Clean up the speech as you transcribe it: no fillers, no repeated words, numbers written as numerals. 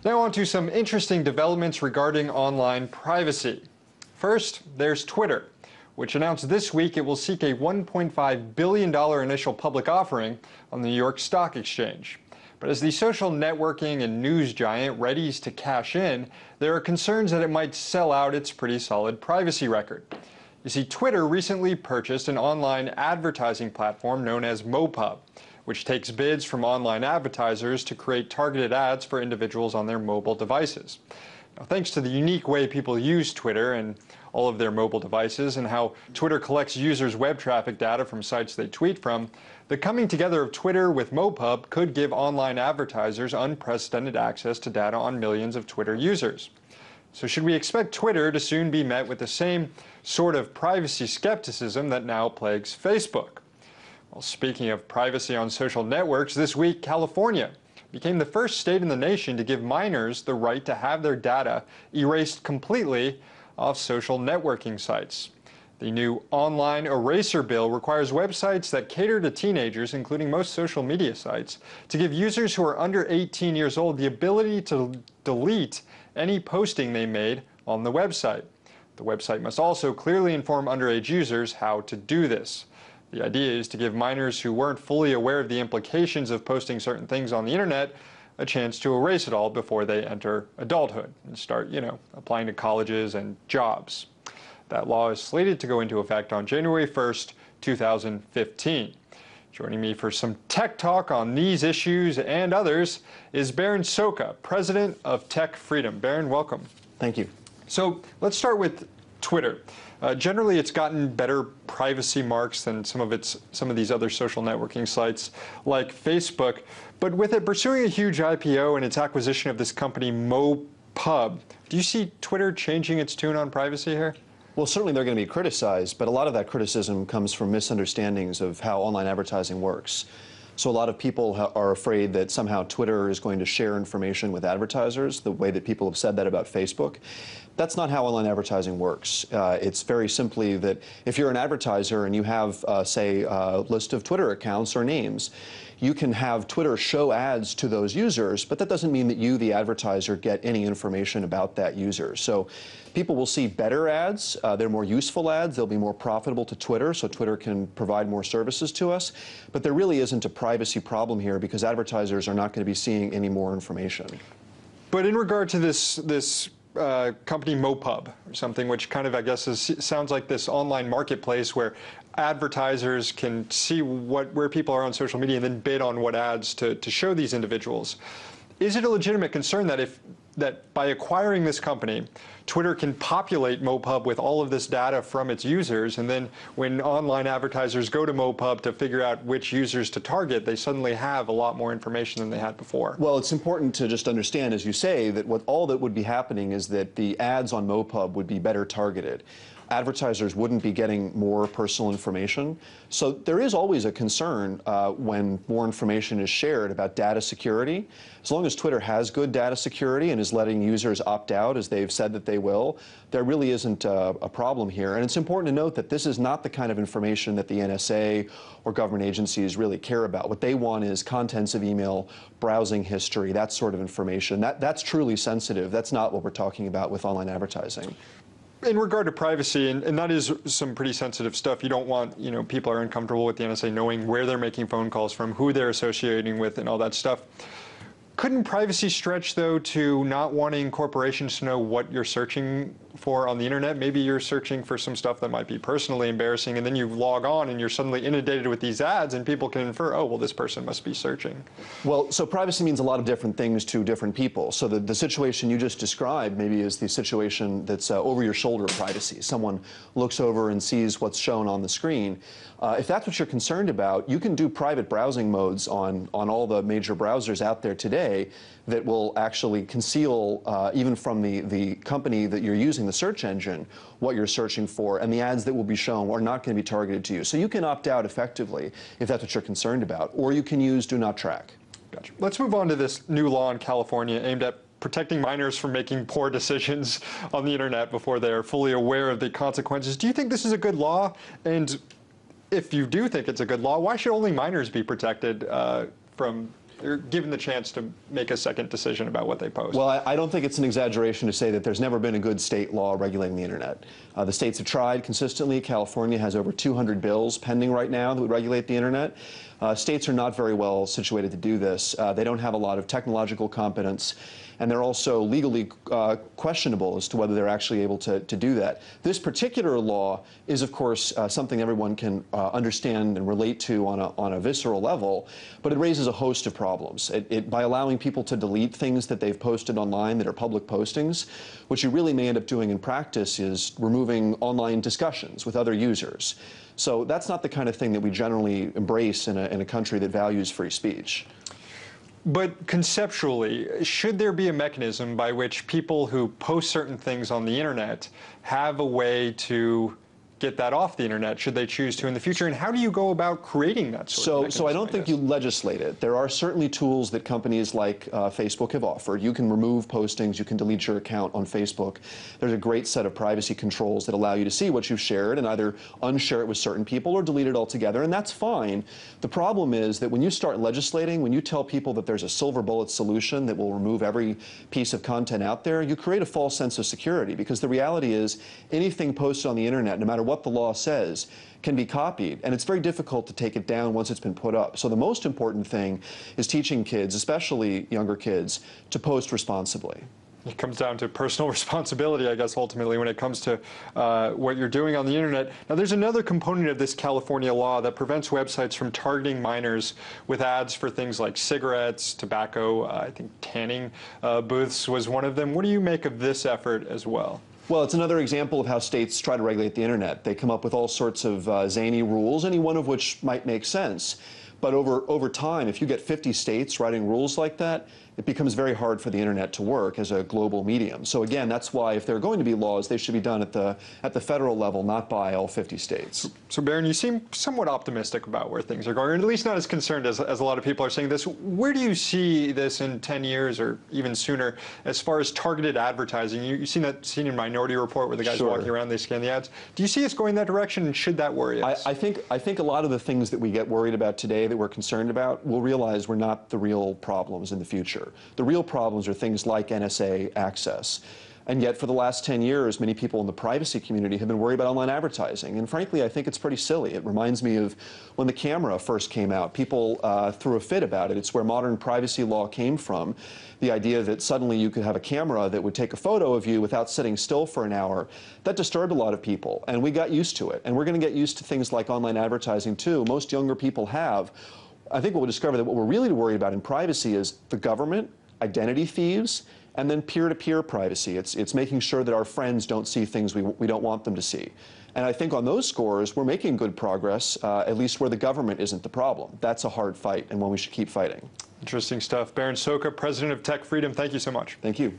Now on to some interesting developments regarding online privacy. First, there's Twitter, which announced this week it will seek a $1.5 billion initial public offering on the New York Stock Exchange. But as the social networking and news giant readies to cash in, there are concerns that it might sell out its pretty solid privacy record. You see, Twitter recently purchased an online advertising platform known as MoPub, which takes bids from online advertisers to create targeted ads for individuals on their mobile devices. Now, thanks to the unique way people use Twitter and all of their mobile devices and how Twitter collects users' web traffic data from sites they tweet from, the coming together of Twitter with MoPub could give online advertisers unprecedented access to data on millions of Twitter users. So should we expect Twitter to soon be met with the same sort of privacy skepticism that now plagues Facebook? Well, speaking of privacy on social networks, this week California became the first state in the nation to give minors the right to have their data erased completely off social networking sites. The new online eraser bill requires websites that cater to teenagers, including most social media sites, to give users who are under 18 years old the ability to delete any posting they made on the website. The website must also clearly inform underage users how to do this. The idea is to give minors who weren't fully aware of the implications of posting certain things on the internet a chance to erase it all before they enter adulthood and start, applying to colleges and jobs. That law is slated to go into effect on January 1st, 2015. Joining me for some tech talk on these issues and others is Baron Soka, president of Tech Freedom. Baron, welcome. Thank you. So let's start with Twitter. Generally, it's gotten better privacy marks than some of these other social networking sites like Facebook. But with it pursuing a huge IPO and its acquisition of this company MoPub, do you see Twitter changing its tune on privacy here? Well, certainly they're going to be criticized, but a lot of that criticism comes from misunderstandings of how online advertising works. So a lot of people are afraid that somehow Twitter is going to share information with advertisers, the way that people have said that about Facebook. That's not how online advertising works. It's very simply that if you're an advertiser and you have, say, a list of Twitter accounts or names, you can have Twitter show ads to those users, but that doesn't mean that you, the advertiser, get any information about that user. So people will see better ads. They're more useful ads. They'll be more profitable to Twitter, so Twitter can provide more services to us. But there really isn't a privacy problem here because advertisers are not going to be seeing any more information. But in regard to this company MoPub, or something which kind of, I guess, sounds like this online marketplace where advertisers can see where people are on social media and then bid on what ads to show these individuals. Is it a legitimate concern that by acquiring this company, Twitter can populate MoPub with all of this data from its users, and then when online advertisers go to MoPub to figure out which users to target, they suddenly have a lot more information than they had before? Well, it's important to just understand, as you say, that all that would be happening is that the ads on MoPub would be better targeted. Advertisers wouldn't be getting more personal information. So there is always a concern when more information is shared about data security. As long as Twitter has good data security and is letting users opt out, as they've said that they will, there really isn't a problem here. And it's important to note that this is not the kind of information that the NSA or government agencies really care about. What they want is contents of email, browsing history, that sort of information. That's truly sensitive. That's not what we're talking about with online advertising. In regard to privacy, and that is some pretty sensitive stuff, you don't want, people are uncomfortable with the NSA knowing where they're making phone calls from, who they're associating with, and all that stuff. Couldn't privacy stretch, though, to not wanting corporations to know what you're searching for on the internet? Maybe you're searching for some stuff that might be personally embarrassing, and then you log on and you're suddenly inundated with these ads, and people can infer, oh, well, this person must be searching. Well, so privacy means a lot of different things to different people. So the situation you just described maybe is the situation that's over-your-shoulder privacy. Someone looks over and sees what's shown on the screen. If that's what you're concerned about, you can do private browsing modes on all the major browsers out there today that will actually conceal, even from the company that you're using, the search engine, what you're searching for, and the ads that will be shown are not going to be targeted to you. So you can opt out effectively if that's what you're concerned about, or you can use Do Not Track. Gotcha. Let's move on to this new law in California aimed at protecting minors from making poor decisions on the internet before they are fully aware of the consequences. Do you think this is a good law? And if you do think it's a good law, why should only minors be protected from they're given the chance to make a second decision about what they post. Well, I don't think it's an exaggeration to say that there's never been a good state law regulating the internet. The states have tried consistently. California has over 200 bills pending right now that would regulate the internet. States are not very well situated to do this. They don't have a lot of technological competence, and they're also legally questionable as to whether they're actually able to do that. This particular law is, of course, something everyone can understand and relate to on a visceral level, but it raises a host of problems. By allowing people to delete things that they've posted online that are public postings, what you really may end up doing in practice is removing online discussions with other users. So that's not the kind of thing that we generally embrace in a country that values free speech. But conceptually, should there be a mechanism by which people who post certain things on the internet have a way to get that off the internet, should they choose to in the future? And how do you go about creating that sort of mechanism? So I don't think you legislate it. There are certainly tools that companies like Facebook have offered. You can remove postings, you can delete your account on Facebook. There's a great set of privacy controls that allow you to see what you've shared and either unshare it with certain people or delete it altogether, and that's fine. The problem is that when you start legislating, when you tell people that there's a silver bullet solution that will remove every piece of content out there, you create a false sense of security, because the reality is anything posted on the internet, no matter what the law says, can be copied, and it's very difficult to take it down once it's been put up. So the most important thing is teaching kids, especially younger kids, to post responsibly. It comes down to personal responsibility, I guess, ultimately, when it comes to what you're doing on the internet. Now, there's another component of this California law that prevents websites from targeting minors with ads for things like cigarettes, tobacco. I think tanning booths was one of them. What do you make of this effort as well? Well, it's another example of how states try to regulate the internet. They come up with all sorts of zany rules, any one of which might make sense. But over time, if you get 50 states writing rules like that, it becomes very hard for the internet to work as a global medium. So again, that's why if there are going to be laws, they should be done at the federal level, not by all 50 states. So Baron, you seem somewhat optimistic about where things are going, or at least not as concerned as a lot of people are saying this. Where do you see this in 10 years or even sooner as far as targeted advertising? You've seen that scene in Minority Report where the guys walking around, they scan the ads. Do you see us going that direction, and should that worry us? I think a lot of the things that we get worried about today, that we're concerned about, we'll realize were not the real problems in the future. The real problems are things like NSA access. And yet, for the last 10 years, many people in the privacy community have been worried about online advertising. And frankly, I think it's pretty silly. It reminds me of when the camera first came out. People threw a fit about it. It's where modern privacy law came from. The idea that suddenly you could have a camera that would take a photo of you without sitting still for an hour, that disturbed a lot of people. And we got used to it. And we're going to get used to things like online advertising, too. Most younger people have. I think we'll discover that what we're really worried about in privacy is the government, identity thieves, and then peer-to-peer privacy. It's making sure that our friends don't see things we don't want them to see. And I think on those scores, we're making good progress, at least where the government isn't the problem. That's a hard fight, and one we should keep fighting. Interesting stuff. Baron Soka, President of Tech Freedom, thank you so much. Thank you.